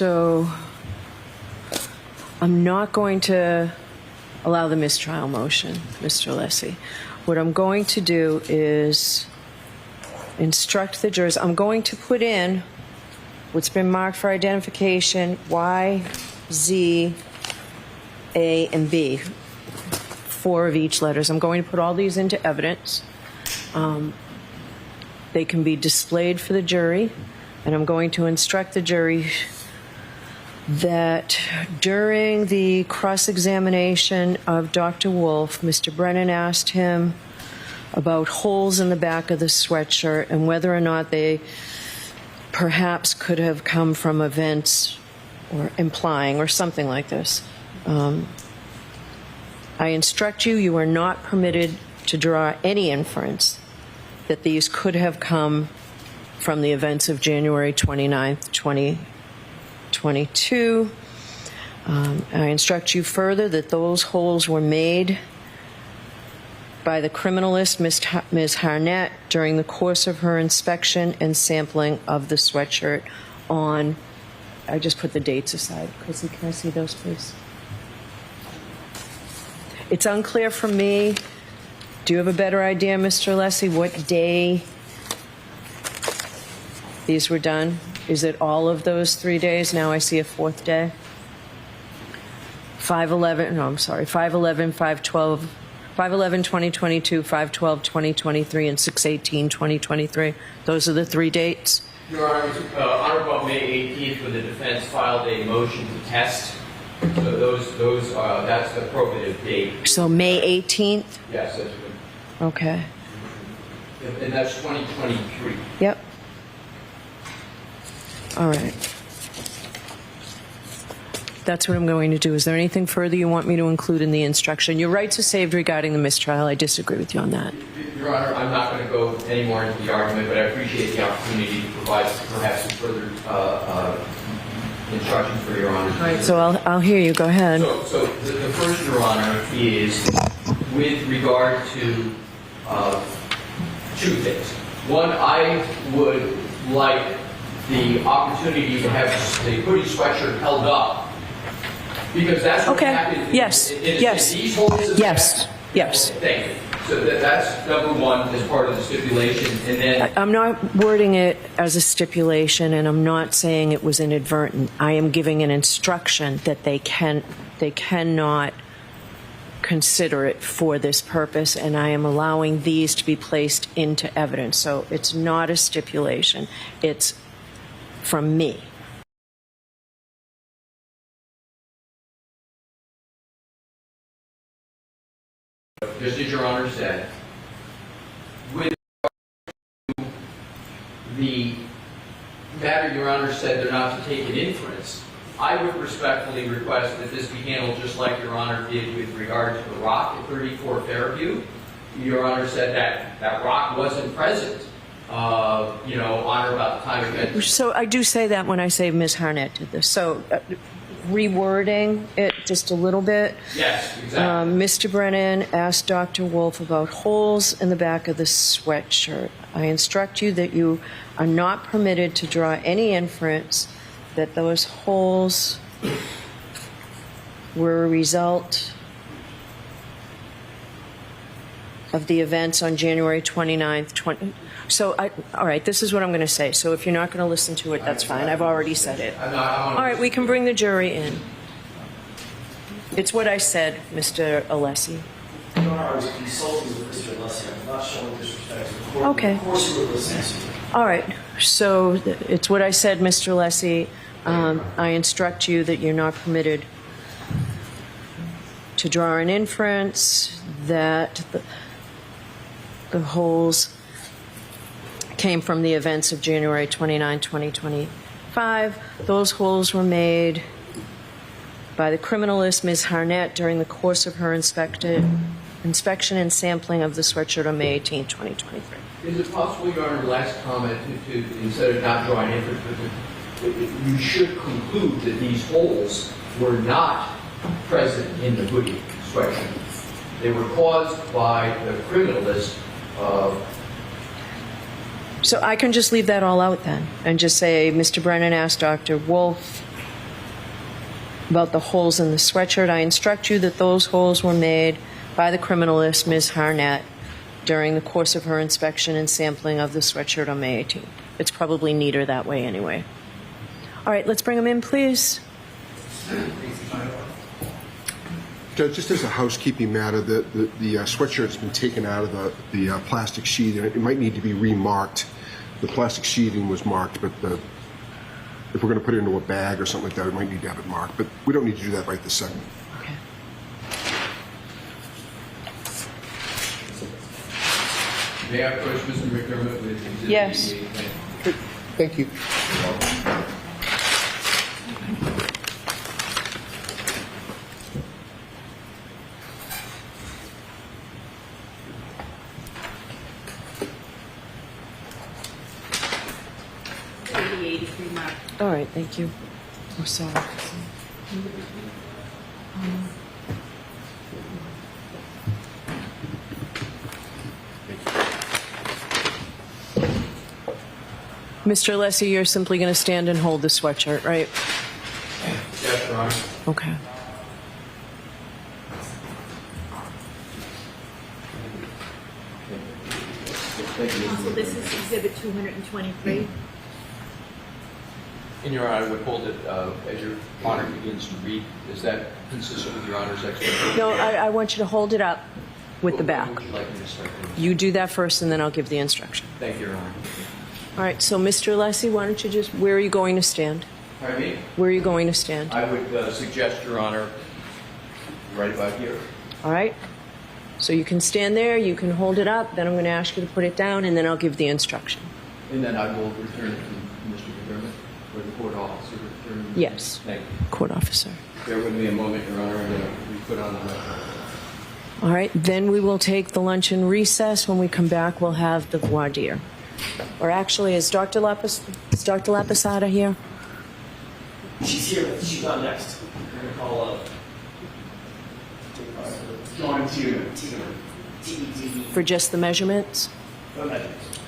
So I'm not going to allow the mistrial motion, Mr. Lessie. What I'm going to do is instruct the jurors. I'm going to put in what's been marked for identification, Y, Z, A, and B, 4 of each letters. I'm going to put all these into evidence. They can be displayed for the jury, and I'm going to instruct the jury that during the cross-examination of Dr. Wolf, Mr. Brennan asked him about holes in the back of the sweatshirt and whether or not they perhaps could have come from events or implying or something like this. I instruct you, you are not permitted to draw any inference that these could have come from the events of January 29th, 2022. I instruct you further that those holes were made by the criminalist, Ms. Harnett, during the course of her inspection and sampling of the sweatshirt on, I just put the dates aside. Chrissy, can I see those, please? It's unclear for me. Do you have a better idea, Mr. Lessie, what day these were done? Is it all of those 3 days? Now I see a fourth day. 5/11, no, I'm sorry, 5/11, 5/12, 5/11, 2022, 5/12, 2023, and 6/18, 2023. Those are the 3 dates? Your Honor, on or about May 18th, when the defense filed a motion to test. So that's the probative date. So May 18th? Yes, that's good. Okay. And that's 2023. Yep. All right. That's what I'm going to do. Is there anything further you want me to include in the instruction? Your rights are saved regarding the mistrial. I disagree with you on that. Your Honor, I'm not going to go any more into the argument, but I appreciate the opportunity to provide perhaps some further instructions for Your Honor. All right, so I'll hear you. Go ahead. So the first, Your Honor, is with regard to two things. One, I would like the opportunity to have the hoodie sweatshirt held up, because that's what happened. Yes. Yes. These holes. Yes. Yes. Thank you. So that's number one as part of the stipulation, and then I'm not wording it as a stipulation, and I'm not saying it was inadvertent. I am giving an instruction that they cannot consider it for this purpose, and I am allowing these to be placed into evidence. So it's not a stipulation. It's from me. just as Your Honor said, with the matter Your Honor said they're not to take an inference, I would respectfully request that this be handled just like Your Honor did with regard to the rock at 34 Fairview. Your Honor said that rock wasn't present, on or about the time of it. So I do say that when I say Ms. Harnett did this. So rewording it just a little bit. Yes, exactly. Mr. Brennan asked Dr. Wolf about holes in the back of the sweatshirt. I instruct you that you are not permitted to draw any inference that those holes were a result of the events on January 29th, So, all right, this is what I'm going to say. So if you're not going to listen to it, that's fine. I've already said it. All right, we can bring the jury in. It's what I said, Mr. Alessi. Your Honor, I was consulting with Mr. Alessi. I'm not showing disrespect to the court. Okay. Of course you were listening. All right, so it's what I said, Mr. Alessi. I instruct you that you're not permitted to draw an inference that the holes came from the events of January 29, 2025. Those holes were made by the criminalist, Ms. Harnett, during the course of her inspection and sampling of the sweatshirt on May 18, 2023. Is it possible, Your Honor, last comment, to instead of not drawing inference, you should conclude that these holes were not present in the hoodie sweatshirt. They were caused by the criminalist. So I can just leave that all out then and just say Mr. Brennan asked Dr. Wolf about the holes in the sweatshirt. I instruct you that those holes were made by the criminalist, Ms. Harnett, during the course of her inspection and sampling of the sweatshirt on May 18th. It's probably neater that way anyway. All right, let's bring them in, please. Judge, just as a housekeeping matter, the sweatshirt's been taken out of the plastic sheet, and it might need to be remarked. The plastic sheeting was marked, but if we're going to put it into a bag or something like that, we might need to have it marked. But we don't need to do that right this second. Okay. May I approach Mr. McDermott with Exhibit Yes. 88? Thank you. All right, thank you. Oh, sorry. Mr. Alessi, you're simply going to stand and hold the sweatshirt, right? Yes, Your Honor. Okay. Counsel, this is Exhibit 223. And Your Honor, I would hold it as Your Honor begins to read. Is that consistent with Your Honor's expectation? No, I want you to hold it up with the back. What would you like me to start with? You do that first, and then I'll give the instruction. Thank you, Your Honor. All right, so Mr. Alessi, why don't you just, where are you going to stand? Pardon me? Where are you going to stand? I would suggest, Your Honor, right about here. All right? So you can stand there, you can hold it up, then I'm going to ask you to put it down, and then I'll give the instruction. And then I will return it to Mr. McDermott, or the court officer. Return. Yes. Thank you. Court officer. Bear with me a moment, Your Honor. I'm going to put on the record. All right, then we will take the luncheon recess. When we come back, we'll have the voir dire. Or actually, is Dr. Lapisada here? She's here, but she's on next. We're going to call up. Going to TED. For just the measurements? No measurements.